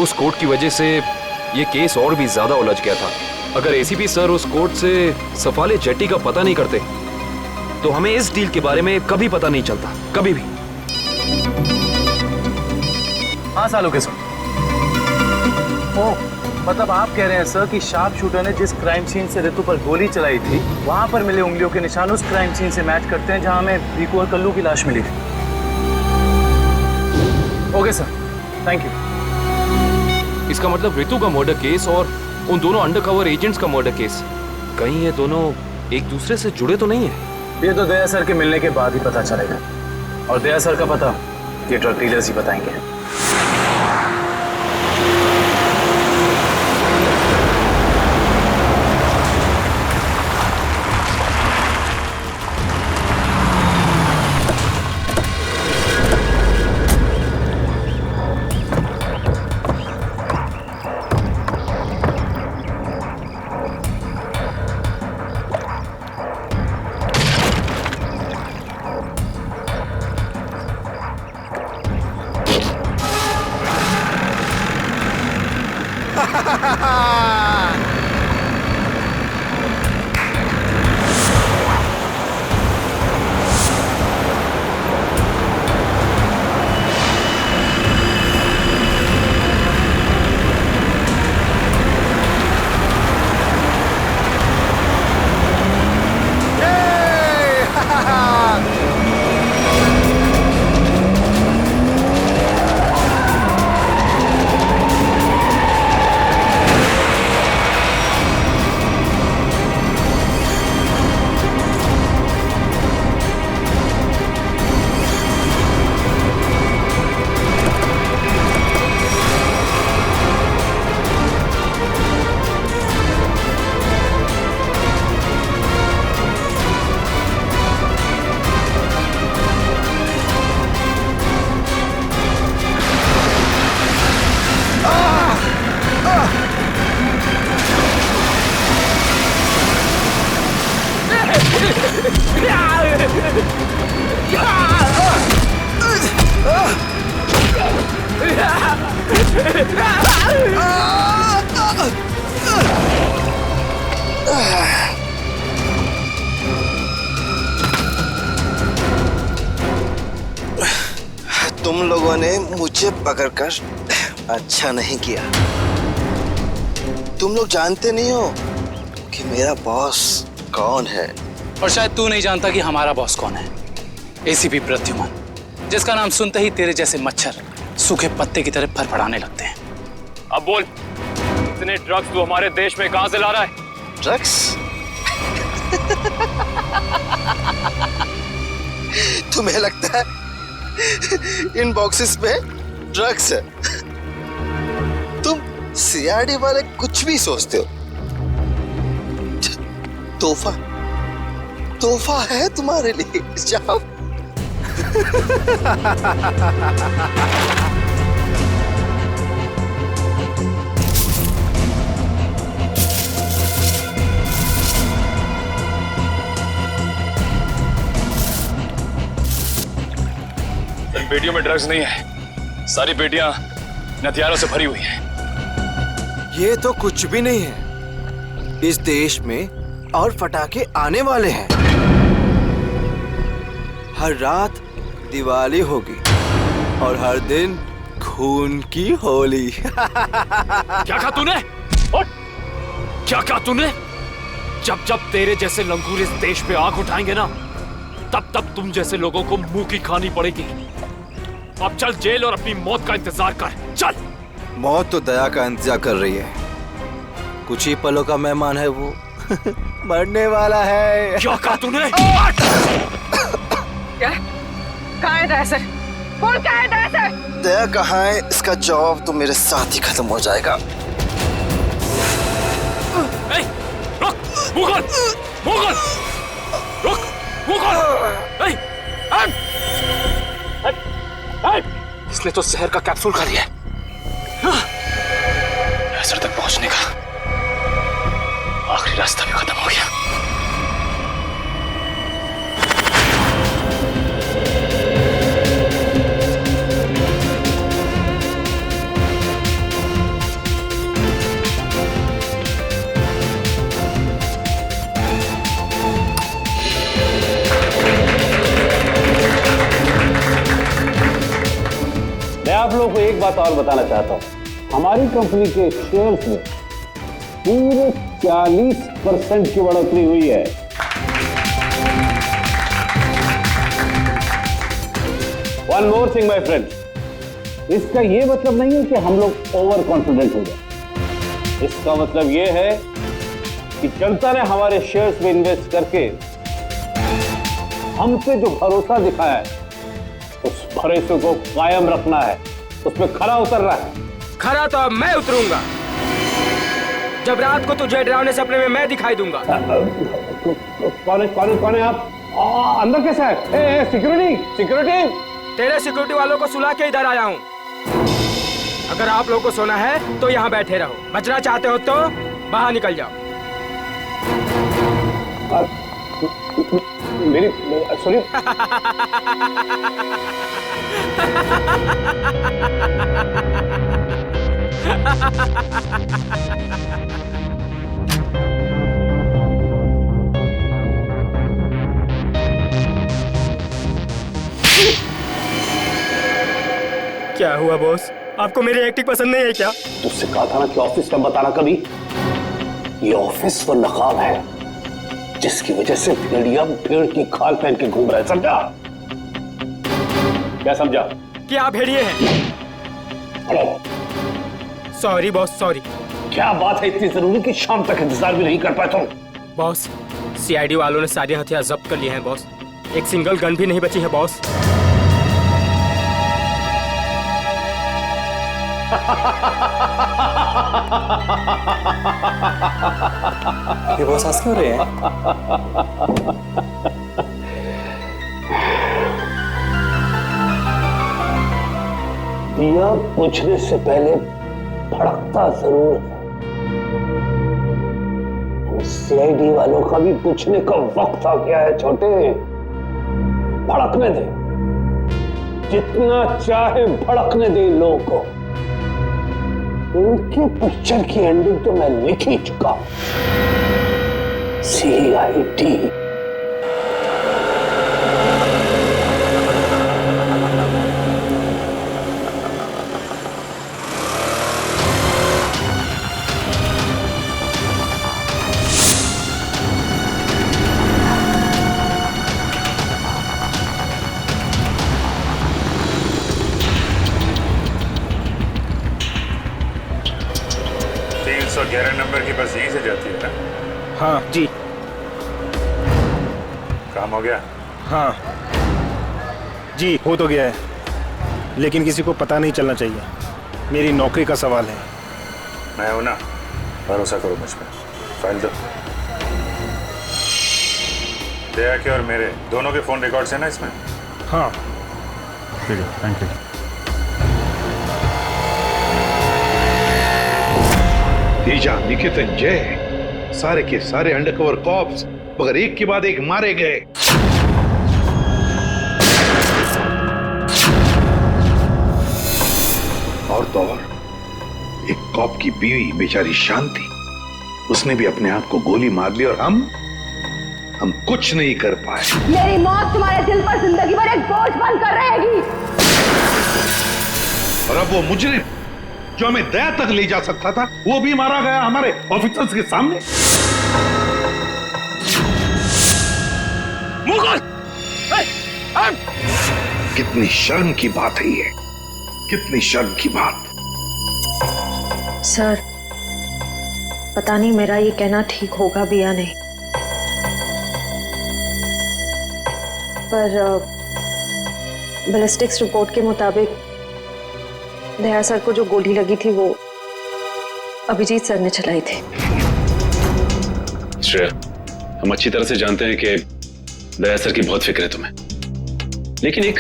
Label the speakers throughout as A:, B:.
A: उस कोर्ट की वजह से ये केस और भी ज्यादा उलझ गया था। अगर एसीपी सर उस कोर्ट से सफाले जेट्टी का पता नहीं करते तो हमें इस डील के बारे में कभी पता नहीं चलता, कभी भी।
B: हाँ सालों के सर। ओह, मतलब आप कह रहे हैं सर कि शार्प शूटर ने जिस क्राइम सीन से रितु पर गोली चलाई थी वहां पर मिले उंगलियों के निशान उस क्राइम सीन से मैच करते हैं जहां हमें रिकू और कल्लू की लाश मिली थी। Okay sir, thank you.
A: इसका मतलब रितु का मर्डर केस और उन दोनों अंडरकवर एजेंट्स का मर्डर केस, कहीं ये दोनों एक दूसरे से जुड़े तो नहीं है?
B: ये तो दया सर के मिलने के बाद ही पता चलेगा, और दया सर का पता ये ड्रग डीलर्स ही बताएंगे।
C: तुम लोगों ने मुझे पकड़कर अच्छा नहीं किया। तुम लोग जानते नहीं हो कि मेरा बॉस कौन है।
D: और शायद तू नहीं जानता कि हमारा बॉस कौन है। एसीपी प्रद्युमन, जिसका नाम सुनते ही तेरे जैसे मच्छर सूखे पत्ते की तरह फड़फड़ाने लगते हैं।
A: अब बोल, इतने ड्रग्स तू हमारे देश में कहां से ला रहा है?
C: ड्रग्स? तुम्हें लगता है इन बॉक्सेस में ड्रग्स है? तुम सीआरडी वाले कुछ भी सोचते हो। तोहफा तोहफा है तुम्हारे लिए, जाओ।
A: इन बेटियों में ड्रग्स नहीं है, सारी बेटियां हथियारों से भरी हुई हैं।
C: ये तो कुछ भी नहीं है। इस देश में और पटाखे आने वाले हैं। हर रात दिवाली होगी और हर दिन खून की होली।
A: क्या कहा तूने? क्या कहा तूने? जब जब तेरे जैसे लंगूर इस देश पे आग उठाएंगे ना, तब तब तुम जैसे लोगों को मुंह की खानी पड़ेगी। अब चल जेल और अपनी मौत का इंतजार कर, चल।
C: मौत तो दया का इंतजार कर रही है। कुछ ही पलों का मेहमान है वो। मरने वाला है।
A: क्या कहा तूने?
E: क्या? कहाँ है दया सर? कौन क्या है दया सर?
C: दया कहाँ है, इसका जवाब तो मेरे साथ ही खत्म हो जाएगा।
A: रुक, मुगल, मुगल, रुक, मुगल। इसने तो जहर का कैप्सूल खा लिया है। असर तक पहुंचने का आखिरी रास्ता भी खत्म हो गया।
F: एक बात और बताना चाहता हूँ, हमारी कंपनी के शेयर्स में पूरे 40% की बढ़ोतरी हुई है। One more thing my friend, इसका यह मतलब नहीं है कि हम लोग ओवर कॉन्फिडेंट हो गए। इसका मतलब यह है कि जनता ने हमारे शेयर्स में इन्वेस्ट करके हम पे जो भरोसा दिखाया है, उस भरोसे को कायम रखना है, उस पर खरा उतरना है।
G: खरा तो अब मैं उतरूंगा, जब रात को तुझे डरावने सपने में मैं दिखाई दूंगा।
F: कौन है आप? अंदर कैसे है? Security security!
G: तेरे सिक्योरिटी वालों को सुला के इधर आया हूँ। अगर आप लोगों को सोना है तो यहाँ बैठे रहो, बचना चाहते हो तो बाहर निकल जाओ।
F: मेरी सुनिए।
G: क्या हुआ बॉस, आपको मेरी एक्टिंग पसंद नहीं है क्या?
F: तुझसे कहा था ना कि ऑफिस में बताना कभी। ये ऑफिस वो नकाब है जिसकी वजह से भेड़िया भेड़ की खाल पहन के घूम रहा है, समझा? क्या समझा?
G: कि आप भेड़िए हैं। Sorry boss, sorry.
F: क्या बात है इतनी जरूरी कि शाम तक इंतजार भी नहीं कर पाए तुम?
G: बॉस, सीआईडी वालों ने सारे हथियार जब्त कर लिए हैं बॉस। एक सिंगल गन भी नहीं बची है बॉस।
H: ये बॉस हंस क्यों रहे हैं?
F: दिया बुझने से पहले भड़कता जरूर है। सीआईडी वालों का भी बुझने का वक्त आ गया है छोटे। भड़कने दे, जितना चाहे भड़कने दे इन लोगों को। उनके पिक्चर की एंडिंग तो मैं लिख ही चुका हूं। सीआईडी।
I: तो 11 नंबर की बस यहीं से जाती है ना?
G: हाँ जी।
I: काम हो गया?
H: हाँ जी, हो तो गया है, लेकिन किसी को पता नहीं चलना चाहिए। मेरी नौकरी का सवाल है।
I: मैं हूं ना, भरोसा करो मुझ पर। फाइल दो। दया के और मेरे दोनों के फोन रिकॉर्ड्स हैं ना इसमें?
H: हाँ
I: ठीक है, थैंक यू।
J: तेजा, निकेतन, जय, सारे के सारे अंडरकवर कॉप्स मगर एक के बाद एक मारे गए। और तो और एक कॉप की बीवी बेचारी शांति, उसने भी अपने आप को गोली मार ली और हम कुछ नहीं कर पाए।
E: मेरी मौत तुम्हारे दिल पर जिंदगी भर एक बोझ बनकर रहेगी।
J: और अब वो मुजरिम जो हमें दया तक ले जा सकता था, वो भी मारा गया हमारे ऑफिसर्स के सामने। मुगल! कितनी शर्म की बात है ये, कितनी शर्म की बात।
K: सर, पता नहीं मेरा ये कहना ठीक होगा भी या नहीं, पर बैलिस्टिक्स रिपोर्ट के मुताबिक दया सर को जो गोली लगी थी वो अभिजीत सर ने चलाई थी।
L: श्रेया, हम अच्छी तरह से जानते हैं कि दया सर की बहुत फिक्र है तुम्हें, लेकिन एक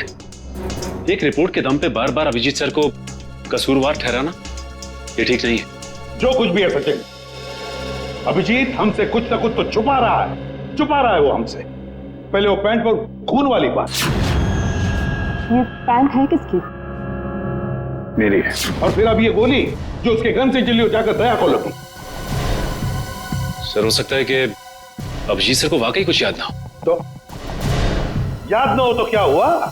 L: रिपोर्ट के दम पे बार बार अभिजीत सर को कसूरवार ठहराना ये ठीक नहीं है।
J: जो कुछ भी है सचिन, अभिजीत हमसे कुछ ना कुछ तो छुपा रहा है वो हमसे। पहले वो पैंट पर खून वाली बात।
E: ये पैंट है किसकी?
L: मेरी है।
J: और फिर अब ये गोली जो उसके गन से चली, जाकर दया को लगी।
L: सर, हो सकता है कि अभिजीत सर को वाकई कुछ याद ना हो।
J: तो याद ना हो तो क्या हुआ?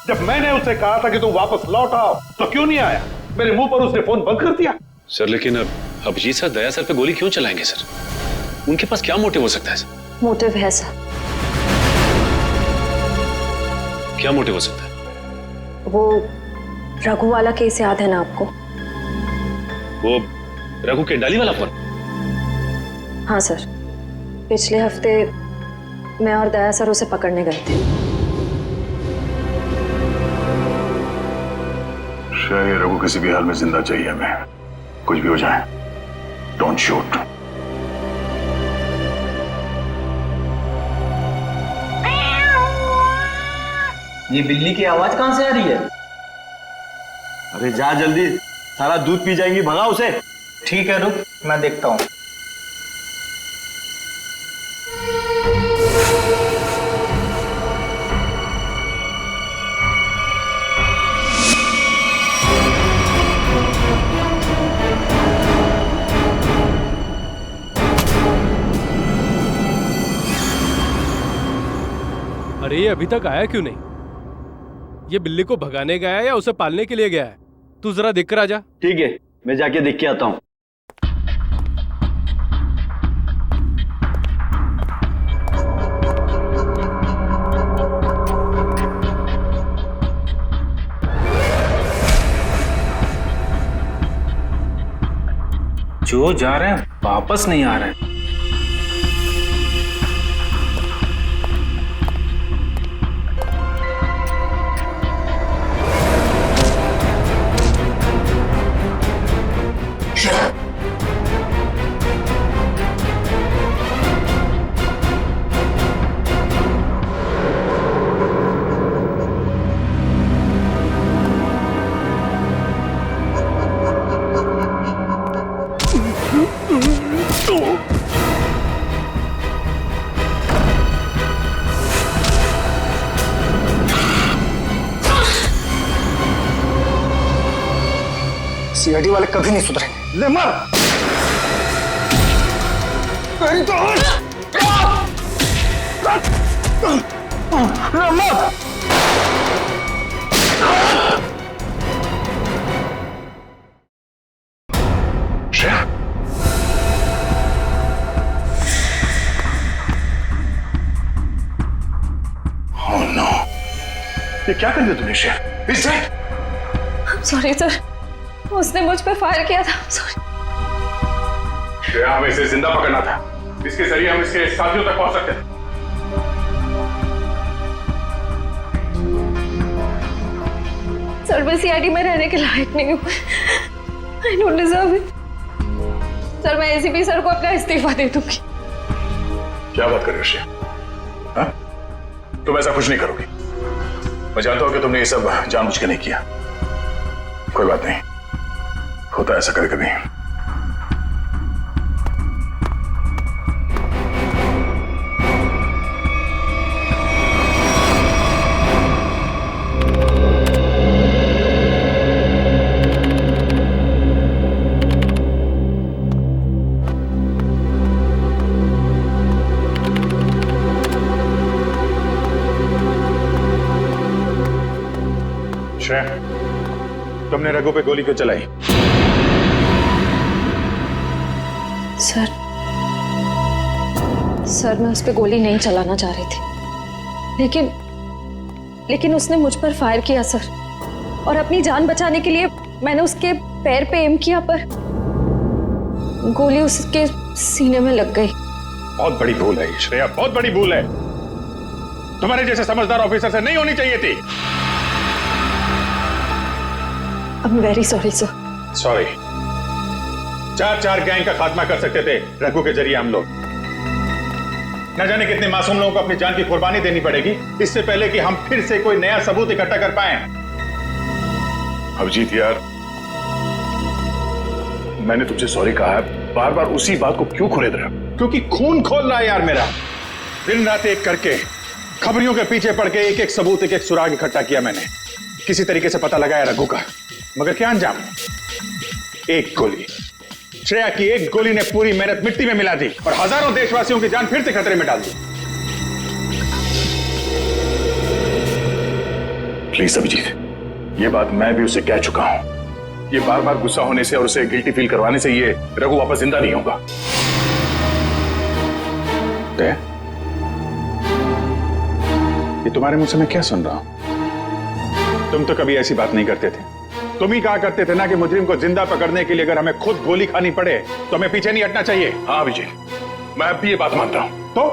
J: जब मैंने उससे कहा था कि तुम वापस लौट आओ तो क्यों नहीं आया? मेरे मुंह पर उसने फोन बंद कर दिया।
L: सर लेकिन अब अभिजीत सर दया सर पे गोली क्यों चलाएंगे सर? उनके पास क्या मोटिव हो सकता है सर?
K: मोटिव है सर।
L: क्या मोटिव हो सकता है?
K: वो रघु वाला केस याद है ना आपको?
L: वो रघु के डाली वाला फोन?
K: हाँ सर, पिछले हफ्ते मैं और दया सर उसे पकड़ने गए थे।
J: श्रेया, रघु किसी भी हाल में जिंदा चाहिए हमें, कुछ भी हो जाए। Don't shoot.
B: ये बिल्ली की आवाज कहां से आ रही है? अरे जा जल्दी, सारा दूध पी जाएंगी, भगा उसे। ठीक है रुक, मैं देखता हूं।
M: अरे ये अभी तक आया क्यों नहीं? ये बिल्ली को भगाने गया है या उसे पालने के लिए गया है? तू जरा देख कर आ जा।
B: ठीक है, मैं जाके देख के आता हूं।
H: जो जा रहे हैं वापस नहीं आ रहे हैं।
B: सीआईडी वाले कभी नहीं सुधरेंगे। ले मार। तेरी तो ले मार।
J: श्रेया, ओह नो, ये क्या कर दिया तुमने श्रेया? इस
K: सॉरी सर, उसने मुझ पे फायर किया था। सॉरी।
J: श्रेया, हमें इसे जिंदा पकड़ना था, इसके जरिए हम इसके साथियों तक पहुंच सकते थे।
K: सर मैं सीआईडी में रहने के लायक नहीं हूँ। I don't deserve it। Sir मैं एसीपी सर को अपना इस्तीफा दे दूंगी।
J: क्या बात कर रही हो श्रेया? हाँ? तुम ऐसा कुछ नहीं करोगी। मैं जानता हूं कि तुमने ये सब जानबूझ के नहीं किया। कोई बात नहीं, होता है ऐसा कभी कभी। श्रेया, तुमने रघु पे गोली क्यों चलाई?
K: सर मैं उस पे गोली नहीं चलाना चाह रही थी, लेकिन उसने मुझ पर फायर किया सर, और अपनी जान बचाने के लिए मैंने उसके पैर पे एम किया, पर गोली उसके सीने में लग गई।
J: बहुत बड़ी भूल है श्रेया, बहुत बड़ी भूल है। तुम्हारे जैसे समझदार ऑफिसर से नहीं होनी चाहिए थी।
K: I'm very sorry sir।
J: Sorry. 4 gang का खात्मा कर सकते थे रघु के जरिए हम लोग। न जाने कितने मासूम लोगों को अपनी जान की कुर्बानी देनी पड़ेगी इससे पहले कि हम फिर से कोई नया सबूत इकट्ठा कर पाए। अभिजीत यार, मैंने तुमसे सॉरी कहा है, बार बार उसी बात को क्यों खुरेद रहे हो? क्योंकि खून खोल रहा है यार मेरा। दिन रात एक करके खबरियों के पीछे पड़ के एक सबूत, एक सुराग इकट्ठा किया मैंने। किसी तरीके से पता लगाया रघु का, मगर क्या अंजाम? एक गोली, श्रेया की एक गोली ने पूरी मेहनत मिट्टी में मिला दी और हजारों देशवासियों की जान फिर से खतरे में डाल दी। प्लीज अभिजीत, ये बात मैं भी उसे कह चुका हूं ये बार बार गुस्सा होने से और उसे गिल्टी फील करवाने से ये रघु वापस जिंदा नहीं होगा। ये तुम्हारे मुंह से मैं क्या सुन रहा हूं? तुम तो कभी ऐसी बात नहीं करते थे। तुम ही कहा करते थे ना कि मुजरिम को जिंदा पकड़ने के लिए अगर हमें खुद गोली खानी पड़े तो हमें पीछे नहीं हटना चाहिए। हाँ विजय, मैं अब भी ये बात मानता हूं। तो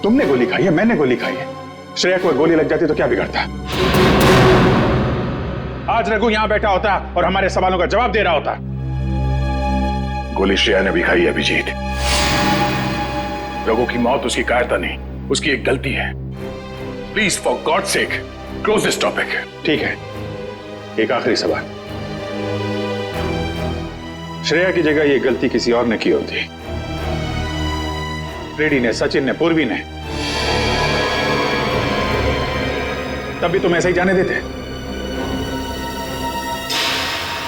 J: तुमने गोली खाई है, मैंने गोली खाई है। श्रेया को गोली लग जाती तो क्या बिगड़ता? आज रघु यहां बैठा होता और हमारे सवालों का जवाब दे रहा होता। गोली श्रेया ने भी खाई है अभिजीत। रघु की मौत उसकी कायरता नहीं, उसकी एक गलती है। Please for God sake close this topic. ठीक है, एक आखिरी सवाल। श्रेया की जगह ये गलती किसी और ने की होती, रेड्डी ने, सचिन ने, पूर्वी ने, तब भी तुम ऐसे ही जाने देते?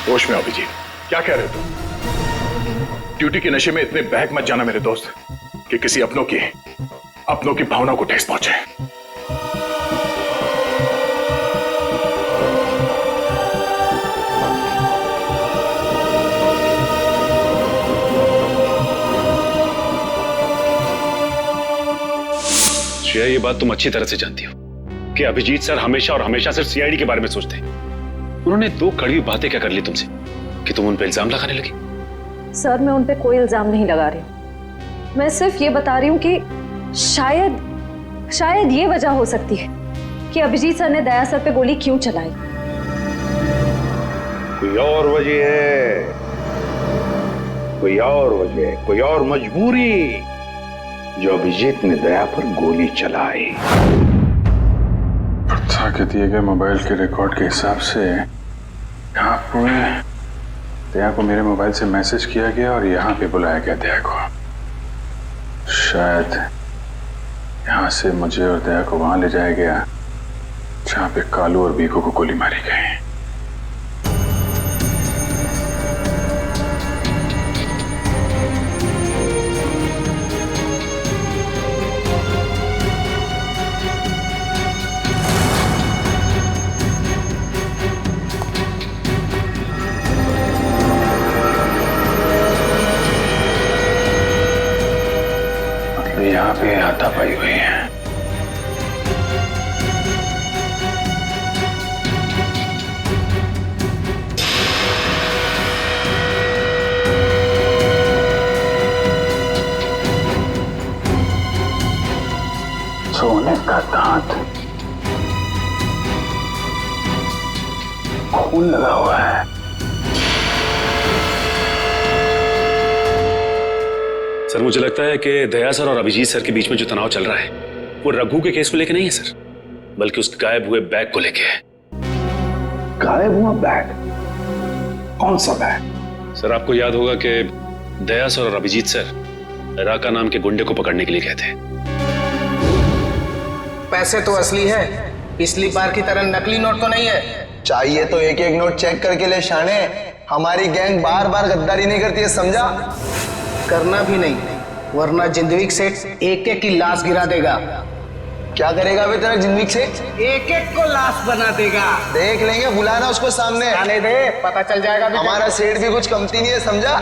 J: होश में अभिजीत, क्या कह रहे हो तुम? ड्यूटी के नशे में इतने बहक मत जाना मेरे दोस्त कि किसी अपनों की भावनाओं को ठेस पहुंचे।
L: श्रेया, ये बात तुम अच्छी तरह से जानती हो कि अभिजीत सर हमेशा और हमेशा सिर्फ सीआईडी के बारे में सोचते हैं। उन्होंने दो कड़वी बातें क्या कर ली तुमसे कि तुम उन पे इल्जाम लगाने लगी?
K: सर, मैं उन पे कोई इल्जाम नहीं लगा रही हूँ। मैं सिर्फ ये बता रही हूँ कि शायद ये वजह हो सकती है कि अभिजीत सर ने दया सर पे गोली क्यों चलाई।
J: कोई और वजह है, कोई और वजह, कोई और मजबूरी जो अभिजीत ने दया पर गोली चलाई। प्रथा के दिए गए मोबाइल के रिकॉर्ड के हिसाब से यहाँ पर दया को मेरे मोबाइल से मैसेज किया गया और यहाँ पे बुलाया गया दया को। शायद यहाँ से मुझे और दया को वहां ले जाया गया जहाँ पे कालू और बीकू को गोली मारी गई। यहाँ पे हाथापाई हुई है। सोने का दांत, खून लगा हुआ है।
L: सर, मुझे लगता है कि दया सर और अभिजीत सर के बीच में जो तनाव चल रहा है वो रघु के केस को लेके नहीं है सर, बल्कि उस गायब हुए बैग को लेके है।
J: गायब हुआ बैग? कौन सा बैग?
L: सर, आपको याद होगा कि दया सर और अभिजीत सर राका नाम के गुंडे को पकड़ने के लिए गए थे।
N: पैसे तो असली है, पिछली बार की तरह नकली नोट तो नहीं है।
C: चाहिए तो एक एक नोट चेक करके ले शाने। हमारी गैंग बार बार गद्दारी नहीं करती है, समझा?
N: करना भी नहीं, वरना जिंदगी सेठ एक एक की लाश गिरा देगा।
C: क्या करेगा बे तेरा जिंदगी से?
N: एक एक को लाश बना देगा।
C: देख लेंगे, बुलाना उसको सामने।
N: आने दे, पता चल जाएगा।
C: हमारा सेठ भी कुछ कमती नहीं है, समझा?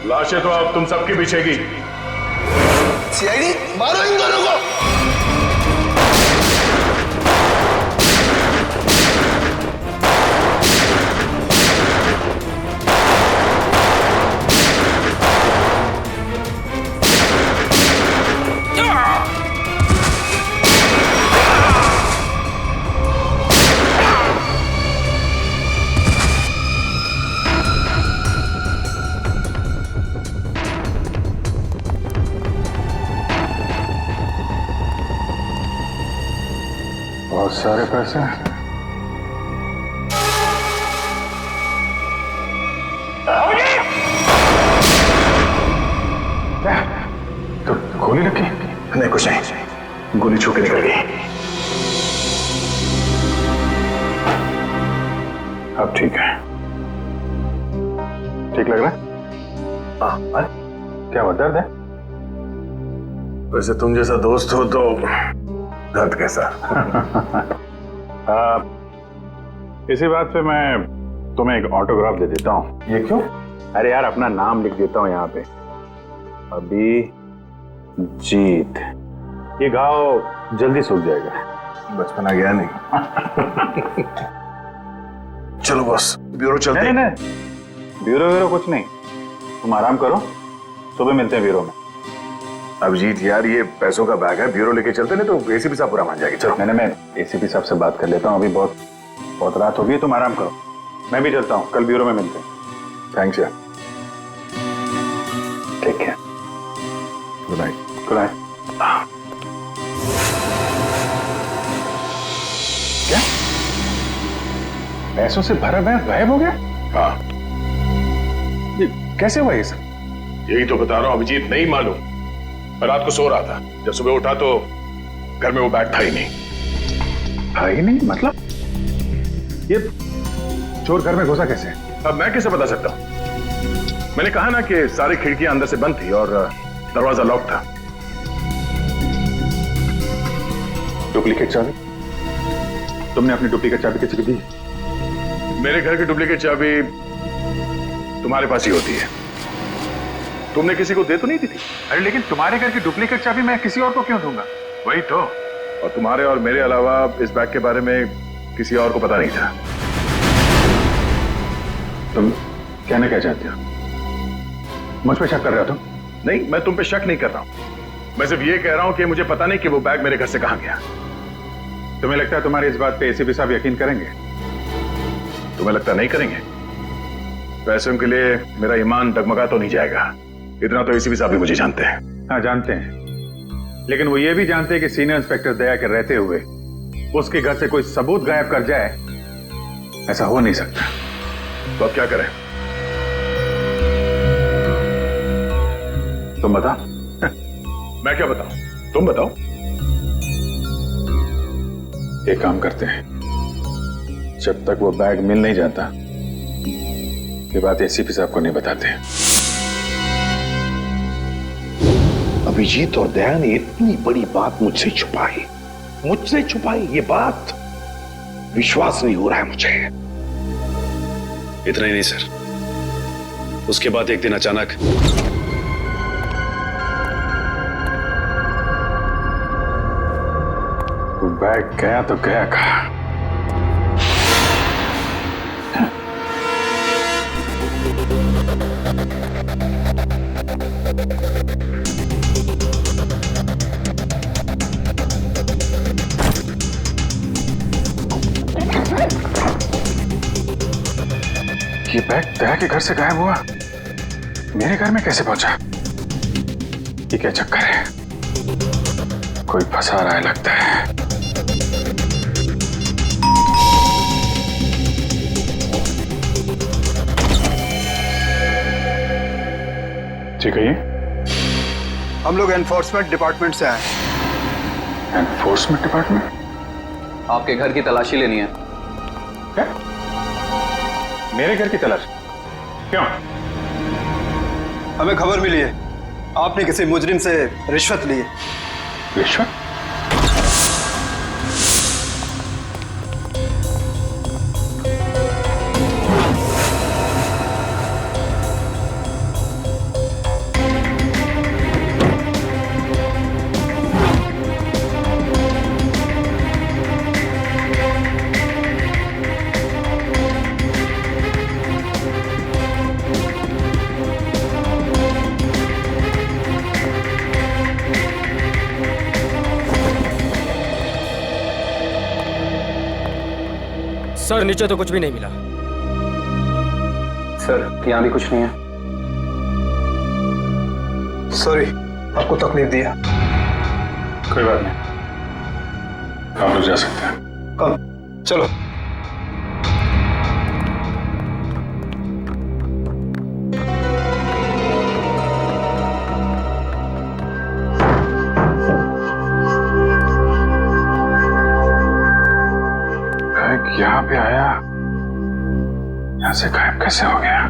J: लाशें तो अब तुम सबकी बिछेगी।
C: सीआईडी, मारो इन दोनों को।
J: बहुत सारे पैसे। तो गोली लगी? नहीं, कुछ नहीं, गोली छू के निकल गई। अब ठीक है, ठीक लग रहा है? हाँ। क्या हुआ, दर्द है? वैसे तुम जैसा दोस्त हो तो दर्द कैसा? इसी बात पे मैं तुम्हें एक ऑटोग्राफ दे देता हूँ। ये क्यों? अरे यार अपना नाम लिख देता हूँ यहाँ पे, अभिजीत। ये घाव जल्दी सूख जाएगा, बचपना गया नहीं। चलो बॉस, ब्यूरो चलते हैं। नहीं, ब्यूरो कुछ नहीं, तुम आराम करो, सुबह मिलते हैं ब्यूरो में। अभिजीत यार ये पैसों का बैग है, ब्यूरो लेके चलते नहीं तो एसीपी साहब पूरा मान जाएगी। चलो मैं एसीपी साहब से बात कर लेता हूँ, अभी बहुत रात हो गई, तुम आराम करो, मैं भी चलता हूँ, कल ब्यूरो में मिलते हैं। थैंक्स यार, take care, good night. Good night. क्या पैसों से भरा बैग गायब हो गया? हाँ, ये कैसे हुआ ये सब?
I: यही तो बता रहा हूं अभिजीत, नहीं मालूम। मैं रात को सो रहा था, जब सुबह उठा तो घर में वो बैग था ही नहीं।
J: था ही नहीं मतलब? ये चोर घर में घुसा कैसे?
I: अब मैं कैसे बता सकता हूं? मैंने कहा ना कि सारी खिड़कियां अंदर से बंद थी और दरवाजा लॉक था।
J: डुप्लीकेट चाबी? तुमने अपनी डुप्लीकेट चाबी किसी को दी?
I: मेरे घर की डुप्लीकेट चाबी तुम्हारे पास ही होती है, तुमने किसी को दे तो नहीं दी थी?
J: अरे लेकिन तुम्हारे घर की डुप्लीकेट चाबी मैं किसी और को क्यों दूंगा?
I: वही तो, और तुम्हारे और मेरे अलावा इस बैग के बारे में किसी और को पता नहीं था।
J: तुम कहना क्या चाहते हो? मुझ पे शक कर रहे हो तुम?
I: नहीं, मैं तुम पे शक नहीं कर रहा हूं, मैं सिर्फ ये कह रहा हूं कि मुझे पता नहीं कि वो बैग मेरे घर से कहां गया।
J: तुम्हें लगता है तुम्हारी इस बात पे एसीपी साहब यकीन करेंगे?
I: तुम्हें लगता नहीं करेंगे? पैसों के लिए मेरा ईमान डगमगा तो नहीं जाएगा, इतना तो एसीपी साहब भी मुझे जानते हैं।
J: हाँ जानते हैं, लेकिन वो ये भी जानते हैं कि सीनियर इंस्पेक्टर दया के रहते हुए उसके घर से कोई सबूत गायब कर जाए, ऐसा हो नहीं सकता।
I: तो अब क्या करें?
J: तुम बताओ।
I: मैं क्या बताऊं, तुम बताओ।
J: एक काम करते हैं, जब तक वो बैग मिल नहीं जाता ये बात एसीपी साहब को नहीं बताते।
O: अभिजीत और दया ने इतनी बड़ी बात मुझसे छुपाई ये बात, विश्वास नहीं हो रहा है मुझे।
L: इतना ही नहीं सर, उसके बाद एक दिन अचानक
J: बैग गया तो गया कहा? ये बैग दया के घर से गायब हुआ, मेरे घर में कैसे पहुंचा? ये क्या चक्कर है? कोई फंसा रहा है लगता है। ठीक है, ये
P: हम लोग एनफोर्समेंट डिपार्टमेंट से आए।
J: Enforcement department?
Q: आपके घर की तलाशी लेनी है।
J: क्या? मेरे घर की तलाश? क्यों?
P: हमें खबर मिली है आपने किसी मुजरिम से रिश्वत ली है।
J: रिश्वत?
G: सर नीचे तो कुछ भी नहीं मिला।
Q: सर यहाँ भी कुछ नहीं है।
P: सॉरी आपको तकलीफ दिया।
J: कोई बात नहीं, आप लोग जा सकते हैं।
P: चलो।
J: यहाँ पे आया, यहाँ से गायब कैसे हो गया?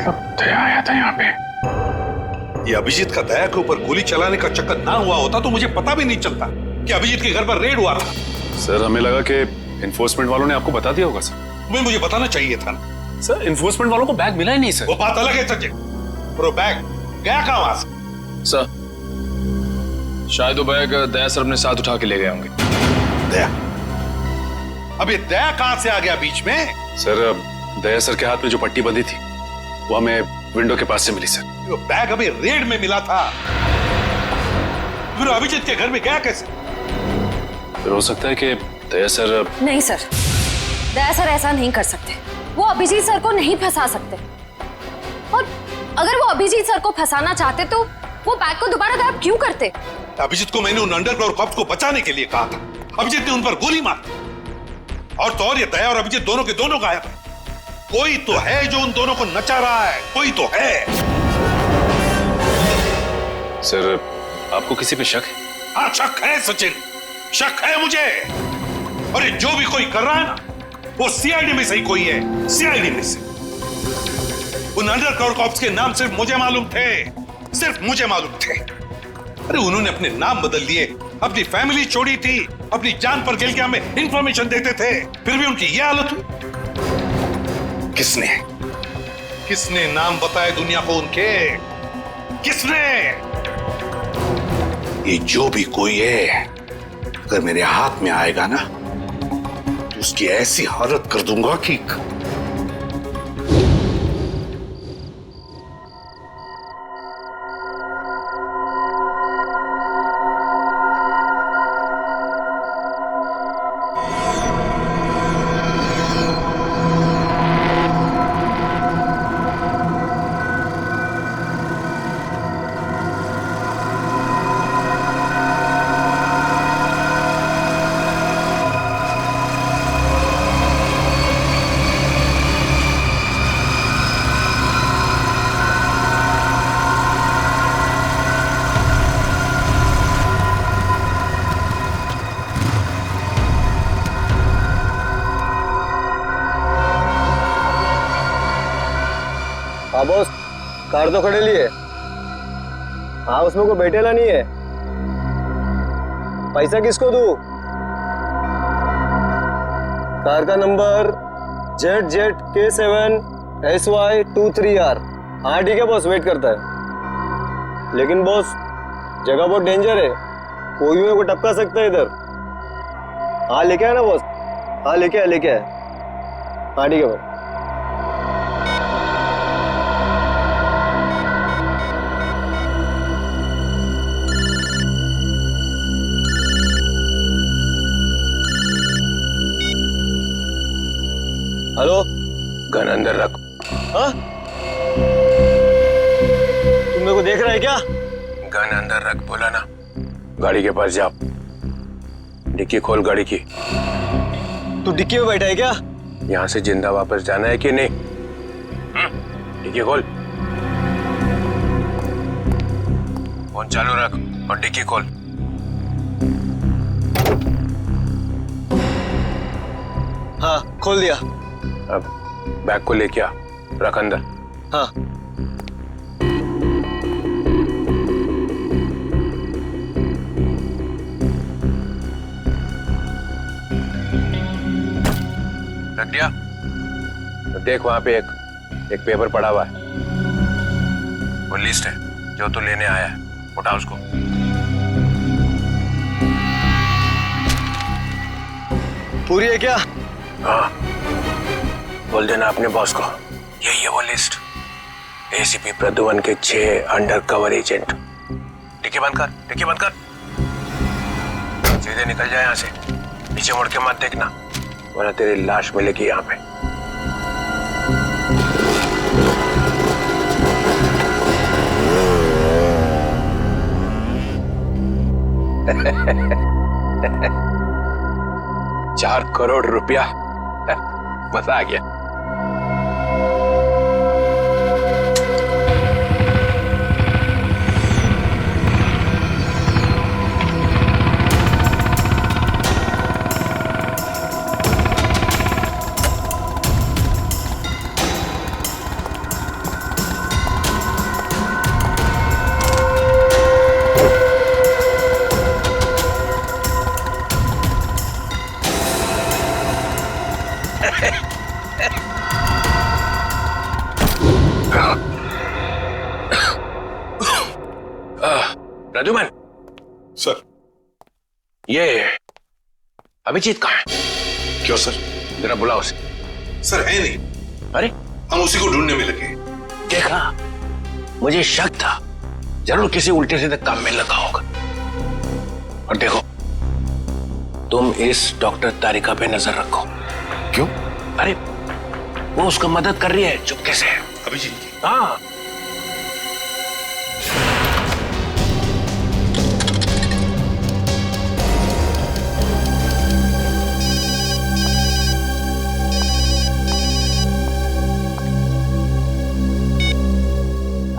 J: मतलब दया आया था यहाँ पे?
O: ये अभिजीत का दया के ऊपर गोली चलाने का चक्कर ना हुआ होता तो मुझे पता भी नहीं चलता कि अभिजीत के घर पर रेड हुआ था।
L: सर हमें लगा कि इन्फोर्समेंट वालों ने आपको बता दिया होगा सर।
O: मुझे बताना चाहिए था ना।
L: सर इन्फोर्समेंट वालों को बैग मिला ही नहीं सर।
O: वो बात अलग है सचिन, पर वो बैग गया कहां वहां से?
R: सर शायद वो बैग दया सर अपने साथ उठा के ले गए होंगे।
O: दया? अब ये दया कहां से आ गया बीच में?
L: सर दया सर के हाथ में जो पट्टी बंधी थी वो हमें विंडो के पास से मिली सर।
O: वो बैग अभी रेड में मिला था, फिर अभिजीत के घर में गया कैसे?
L: फिर हो सकता है कि दया सर।
K: नहीं सर, दया सर ऐसा नहीं कर सकते। वो अभिजीत सर को नहीं फंसा सकते, और अगर वो अभिजीत सर को फंसाना चाहते तो वो बैग को दोबारा गायब क्यों करते?
O: अभिजीत को मैंने उन अंडरग्राउंड कॉप्स को बचाने के लिए कहा था, अभिजीत ने उन पर गोली मारी। और तो और ये दया और अभिजीत दोनों के दोनों गायब हैं। कोई तो है जो उन दोनों को नचा रहा है, कोई तो है।
L: सर आपको किसी पे शक है?
O: हाँ शक है सचिन, शक है मुझे। और ये जो भी कोई कर रहा है ना, वो सीआईडी में से ही कोई है, सीआईडी में से। उन अंडरग्राउंड कॉप्स के नाम सिर्फ मुझे मालूम थे, सिर्फ मुझे मालूम थे। अरे उन्होंने अपने नाम बदल लिए, अपनी फैमिली छोड़ी थी, अपनी जान पर खेल के हमें इंफॉर्मेशन देते थे, फिर भी उनकी ये हालत हुई। किसने किसने नाम बताए दुनिया को उनके? किसने? ये जो भी कोई है अगर मेरे हाथ में आएगा ना तो उसकी ऐसी हालत कर दूंगा कि
P: हाँ बॉस, कार तो खड़े लिए। हाँ उसमें कोई बैठेला नहीं है। पैसा किसको दूं? कार का नंबर ZZK7SY23R। हाँ ठीक है बॉस, वेट करता है। लेकिन बॉस जगह बहुत डेंजर है, कोई भी मेरे को टपका सकता है इधर। हाँ लेके आया ना बॉस? हाँ लेके आया, लेके आया। हाँ ठीक है बॉस। हेलो,
R: गन अंदर रख।
P: हाँ? तुम मेरे को देख रहा है क्या?
R: गन अंदर रख बोला ना। गाड़ी के पास जाओ, डिक्की खोल गाड़ी की।
P: तू डिक्की में बैठा है क्या?
R: यहाँ से जिंदा वापस जाना है कि नहीं? डिक्की खोल। फोन चालू रख और डिक्की खोल।
P: हाँ खोल दिया।
R: अब बैग को लेके आ, रख अंदर।
P: हाँ।
R: रख दिया? तो देख वहां पे एक पेपर पड़ा हुआ है, वो लिस्ट है जो तू लेने आया है। उठा उसको।
P: पूरी है क्या?
R: हाँ, बोल देना अपने बॉस को यही है वो लिस्ट। एसीपी प्रद्युमन के 6 अंडरकवर एजेंट। डिक्की बंद कर, डिक्की बंद कर। सीधे निकल जाए यहाँ से, पीछे मुड़ के मत देखना वरना तेरी लाश मिलेगी यहाँ पे। ₹4 करोड़ मजा आ गया। प्रद्युमन
O: सर,
R: ये अभिजीत कहाँ है?
O: क्यों सर?
R: जरा बुलाओ उसे।
O: सर है नहीं।
R: अरे
O: हम उसी को ढूंढने में लगे।
R: देखा, मुझे शक था जरूर किसी उल्टे सीधे काम में लगा होगा। और देखो, तुम इस डॉक्टर तारिका पे नजर रखो।
O: क्यों?
R: अरे वो उसको मदद कर रही है चुपके से।
O: अभिजीत की?
R: हाँ।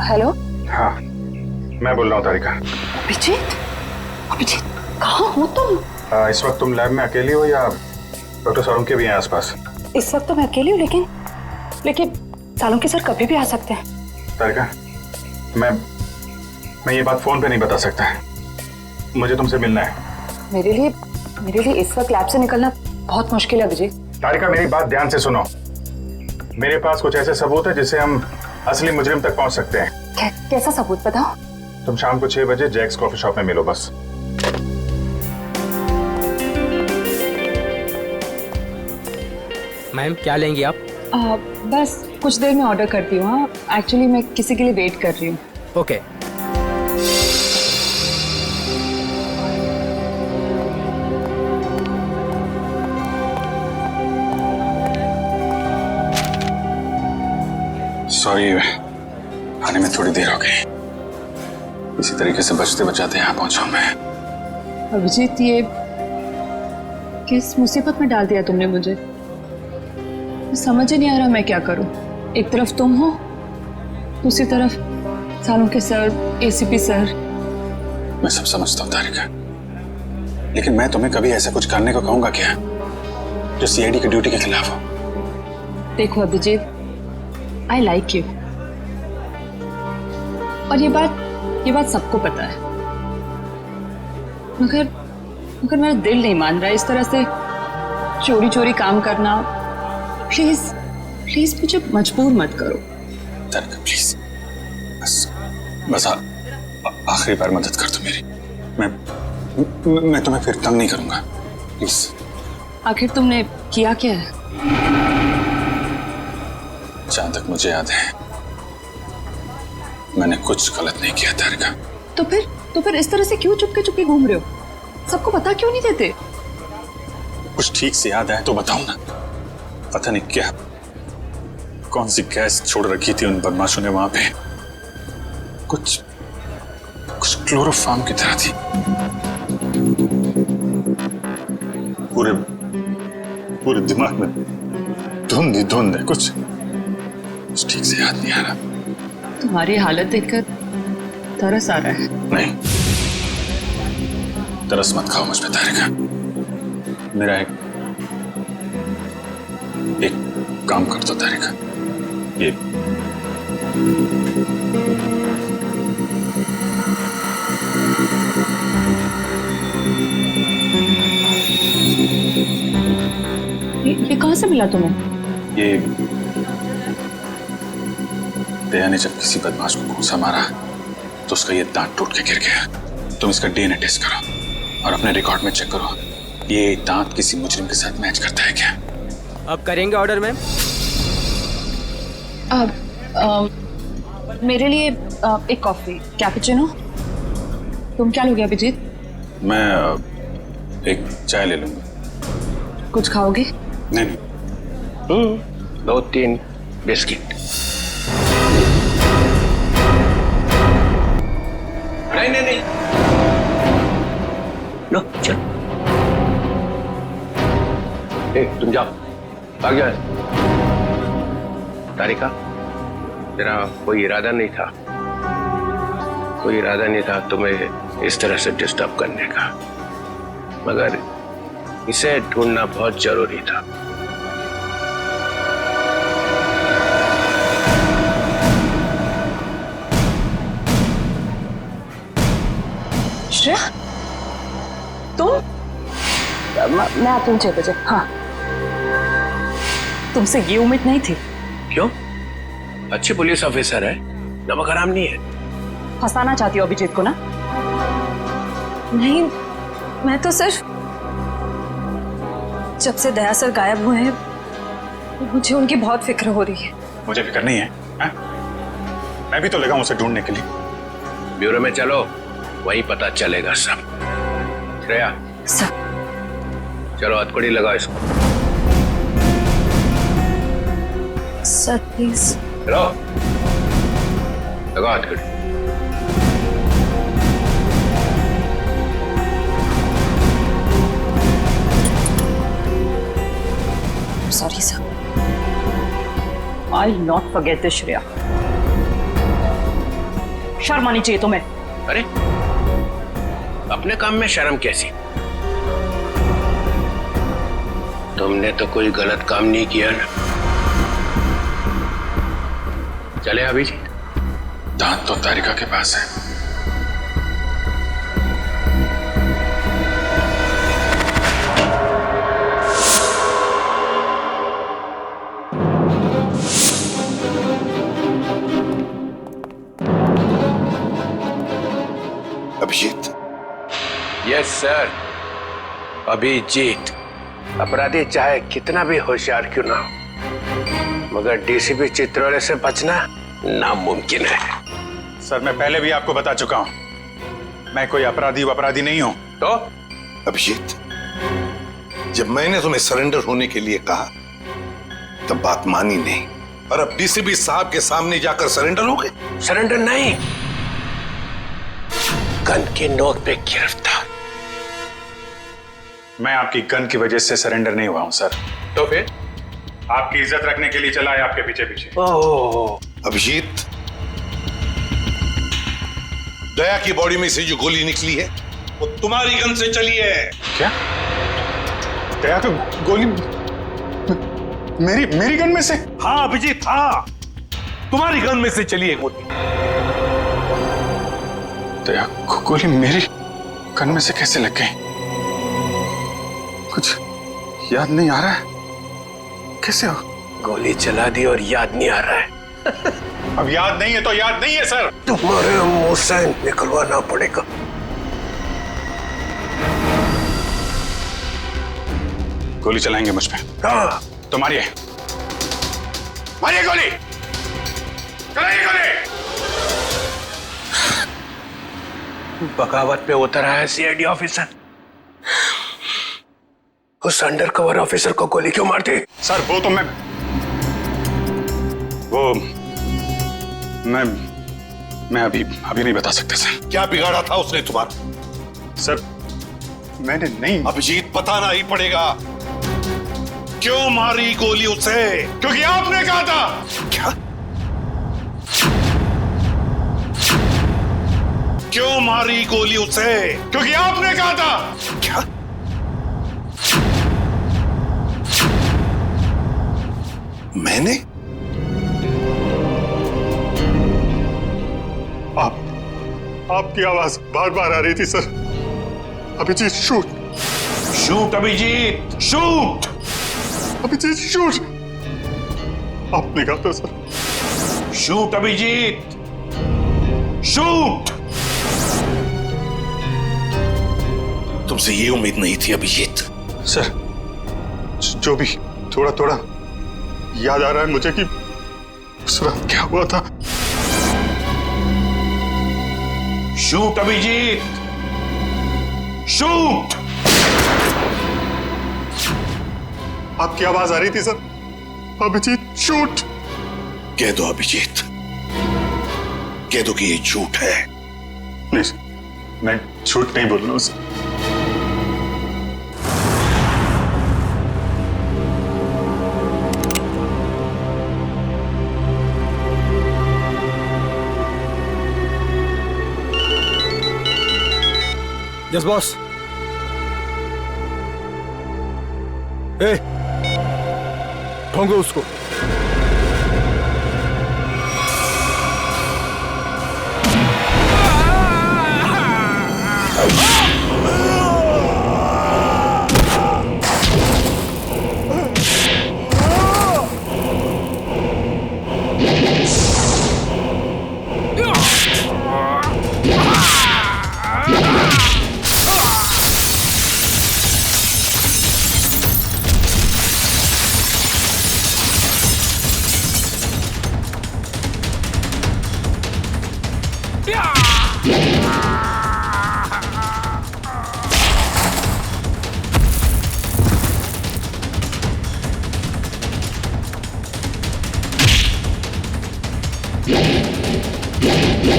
K: हेलो।
J: हाँ, मैं बोल रहा हूँ तारिका।
K: अभिजीत, अभिजीत कहाँ हो तुम?
J: इस वक्त तुम लैब में अकेली हो या डॉक्टर सालुंके भी हैं आसपास?
K: इस वक्त तो मैं अकेली हूँ, लेकिन सालुंके सर कभी भी आ सकते हैं।
J: तारिका, मैं ये बात फोन पे नहीं बता सकता। मुझे तुमसे मिलना है।
K: मेरे लिए इस वक्त लैब से निकलना बहुत मुश्किल है अभिजीत।
J: तारिका, मेरी बात ध्यान से सुनो। मेरे पास कुछ ऐसे सबूत है जिससे हम असली मुजरिम तक पहुंच सकते हैं।
K: कैसा सबूत बताओ?
J: तुम शाम को 6 बजे जैक्स कॉफी शॉप में मिलो बस।
G: मैम क्या लेंगी आप?
K: बस कुछ देर में ऑर्डर करती हूँ। हाँ, एक्चुअली मैं किसी के लिए वेट कर रही हूँ।
G: ओके।
J: सॉरी, आने में थोड़ी देर हो गई। इसी तरीके से बचते बचाते यहाँ पहुंचा मैं।
K: अभिजीत, ये किस मुसीबत में डाल दिया तुमने मुझे? समझ ही नहीं आ रहा मैं क्या करूं। एक तरफ तुम हो, दूसरी तरफ सालुंके सर, एसीपी सर।
J: मैं सब समझता हूँ तारिका, लेकिन मैं तुम्हें कभी ऐसा कुछ करने को कहूंगा क्या जो सीआईडी की ड्यूटी के खिलाफ हो?
K: देखो अभिजीत, आई लाइक यू, और ये बात सबको पता है, मगर मेरा दिल नहीं मान रहा है इस तरह से चोरी चोरी काम करना। प्लीज मुझे मजबूर मत करो।
J: तारिका प्लीज, बस आखिरी बार मदद कर दो मेरी। मैं तुम्हें फिर तंग नहीं करूंगा, प्लीज।
K: आखिर तुमने किया क्या है?
J: जहां तक मुझे याद है मैंने कुछ गलत नहीं किया तारिका।
K: तो फिर इस तरह से क्यों चुपके घूम रहे हो? सबको पता क्यों नहीं देते?
J: कुछ ठीक से याद आए तो बताओ ना। पता नहीं क्या, कौन सी गैस छोड़ रखी थी उन बदमाशों ने वहां पे। कुछ क्लोरोफॉर्म की तरह थी। पूरे दिमाग में धुंध है। कुछ ठीक से याद नहीं आ रहा।
K: तुम्हारी हालत देखकर तरस आ रहा है।
J: नहीं, तरस मत खाओ मुझ पे तारिका। मेरा एक काम कर दो तारिका।
K: ये कहां से मिला तुम्हें?
J: ये दया ने जब किसी बदमाश को घूंसा मारा तो उसका ये दांत टूट के गिर गया। तुम इसका डीएनए टेस्ट करो और अपने रिकॉर्ड में चेक करो, ये दांत किसी मुजरिम के साथ मैच करता है क्या?
G: अब करेंगे ऑर्डर मैम?
K: मेरे लिए एक कॉफी कैपुचिनो। तुम क्या लोगे अभिजीत?
J: मैं एक चाय ले लूंगा।
K: कुछ खाओगे?
J: नहीं।
R: 2-3 बिस्किट। नहीं। लो चल। तुम जाओ, भाग जाओ। तारिका, तेरा कोई इरादा नहीं था तुम्हें इस तरह से डिस्टर्ब करने का, मगर इसे ढूंढना बहुत जरूरी था।
K: श्रेया, तुम? मैं आती हूँ 6 बजे। हाँ, तुमसे ये उम्मीद नहीं थी।
R: क्यों? अच्छी पुलिस ऑफिसर है, नमक हराम नहीं है।
K: फंसाना चाहती हो अभिजीत को ना? नहीं, मैं तो सिर्फ जब से दया सर गायब हुए हैं मुझे उनकी बहुत फिक्र हो रही है।
J: मुझे फिक्र नहीं है, हा? मैं भी तो लगा हूं उसे ढूंढने के लिए।
R: ब्यूरो में चलो, वही पता चलेगा सब। श्रेया
K: सर,
R: चलो हथकड़ी लगाओ इसको।
K: Sir please.
R: चलो लगाओ हथकड़ी।
K: Sorry sir.
E: I not forget this Shreya. शर्म आनी चाहिए तुम्हें।
R: अरे अपने काम में शर्म कैसी? तुमने तो कोई गलत काम नहीं किया ना। चले अभिजीत।
J: दांत तो तारिका के पास है।
O: अभिजीत।
R: Yes sir, Abhijeet. अपराधी चाहे कितना भी होशियार क्यों ना हो, मगर डीसीपी चित्रोले से बचना नामुमकिन है।
J: सर मैं पहले भी आपको बता चुका हूं, मैं कोई अपराधी नहीं हूं।
R: तो
O: अभिजीत, जब मैंने तुम्हें सरेंडर होने के लिए कहा तब बात मानी नहीं, और अब डीसीपी साहब के सामने जाकर सरेंडर हो गए।
R: सरेंडर नहीं, गन की नोक पे गिरफ्तार।
J: मैं आपकी गन की वजह से सरेंडर नहीं हुआ हूं सर।
R: तो फिर?
J: आपकी इज्जत रखने के लिए चला है आपके पीछे पीछे।
R: ओह
O: अभिजीत, दया की बॉडी में से जो गोली निकली है वो तुम्हारी गन से चली है।
J: क्या? दया को गोली मेरी गन में से?
O: हाँ अभिजीत, हाँ, तुम्हारी गन में से चली है गोली।
J: दया को गोली मेरी गन में से कैसे लग गई? कुछ याद नहीं आ रहा है। कैसे हो?
R: गोली चला दी और याद नहीं आ रहा है।
J: अब याद नहीं है तो याद नहीं है सर।
R: तुम्हारे मुंह से निकलवाना पड़ेगा।
J: गोली चलाएंगे मुझ पे?
R: हाँ।
J: तो मारिए गोली, चलाइए गोली।
R: बगावत पे उतर आया सीआईडी ऑफिसर, उस अंडरकवर ऑफिसर को गोली क्यों मारती?
J: सर वो तो मैं अभी नहीं बता सकते सर।
O: क्या बिगाड़ा था उसने तुम्हारा?
J: सर मैंने नहीं।
O: अभिजीत, बताना ही पड़ेगा। क्यों मारी गोली उसे?
J: क्योंकि आपने कहा था।
O: क्या? क्यों मारी गोली उसे?
J: क्योंकि आपने कहा था।
O: क्या? मैंने?
J: आपकी आवाज बार बार आ रही थी sir. Abhijeet shoot,
O: shoot Abhijeet, shoot
J: Abhijeet shoot. आपने कहा था सर।
O: Shoot Abhijeet, shoot. तुमसे ये उम्मीद नहीं थी अभिजीत।
J: सर जो भी थोड़ा थोड़ा याद आ रहा है मुझे कि उस रात क्या हुआ था।
O: Shoot Abhijeet, shoot.
J: आपकी आवाज आ रही थी सर। अभिजीत शूट।
O: कह दो अभिजीत, कह दो कि ये झूठ है।
J: नहीं सर, मैं झूठ नहीं बोल रहा हूं सर।
H: Yes boss. ढूंढो उसको।
K: Hello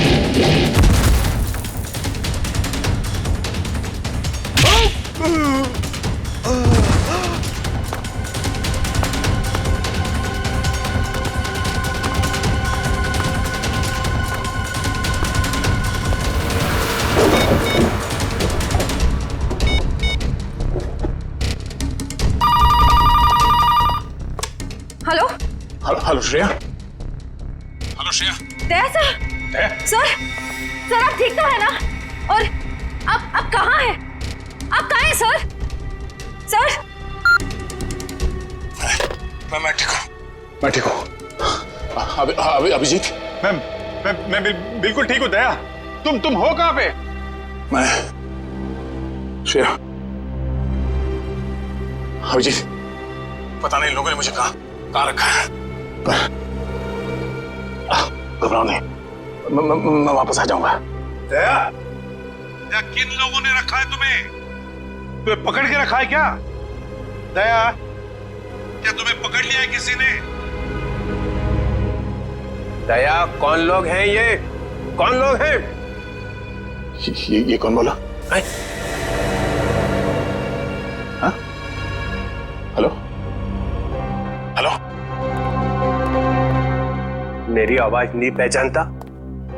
J: hello Shreya.
O: Hello Shreya.
K: Daya sir.
J: Daya?
K: Sir आप ठीक तो है ना? और आप कहाँ हैं? आप कहाँ हैं सर? सर
J: मैं ठीक हूँ। अभिजीत, मैं बिल्कुल ठीक हूँ। दया, तुम हो कहाँ पे? मैं श्रेया, अभिजीत, पता नहीं लोगों ने मुझे कहाँ रखा है, पर घबराओ नहीं, मैं वापस आ जाऊंगा।
O: दया, किन लोगों ने रखा है तुम्हें? तुम्हें पकड़ के रखा है क्या? दया, क्या तुम्हें पकड़ लिया है किसी ने?
R: दया, कौन लोग हैं ये? कौन लोग हैं?
J: ये कौन बोला? हाँ? हेलो?
R: मेरी आवाज नहीं पहचानता?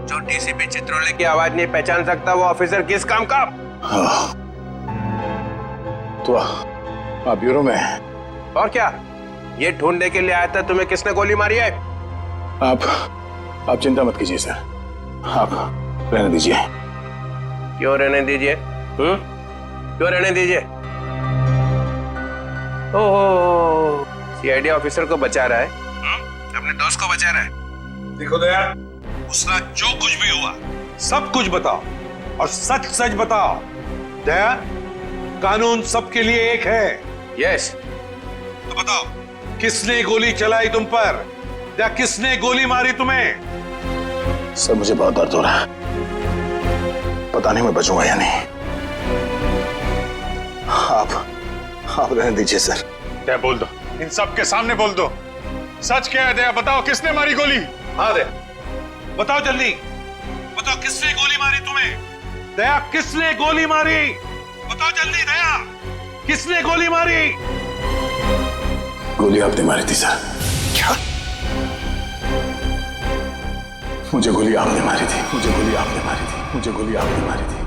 R: जो डीसीपी चित्रोले की आवाज नहीं पहचान सकता, वो ऑफिसर किस काम का?
J: हाँ। तो आप ब्यूरो में हैं?
R: और क्या? ये ढूंढने के लिए आया था तुम्हें किसने गोली मारी है?
J: आप चिंता मत कीजिए सर, आप रहने दीजिए।
R: क्यों रहने दीजिए? क्यों रहने दीजिए? ओह, सीआईडी ऑफिसर को बचा रहा है, अपने दोस्त को बचा रहा है।
O: देखो दया, उसका जो कुछ भी हुआ सब कुछ बताओ और सच सच बताओ। दया, कानून सबके लिए एक है।
R: यस।
O: तो बताओ, किसने गोली चलाई तुम पर या किसने गोली मारी तुम्हें?
J: सर मुझे बहुत दर्द हो रहा है, पता नहीं मैं बचूंगा या नहीं। आप रहने दीजिए सर।
O: दया बोल दो, इन सब के सामने बोल दो, सच क्या है? दया बताओ, किसने मारी गोली? हाँ दया, बताओ जल्दी, बताओ किसने गोली मारी तुम्हें? दया, किसने गोली मारी? बताओ जल्दी दया, किसने गोली मारी?
J: गोली आपने मारी थी सर। क्या? मुझे गोली आपने मारी थी, मुझे गोली आपने मारी थी, मुझे गोली आपने मारी थी।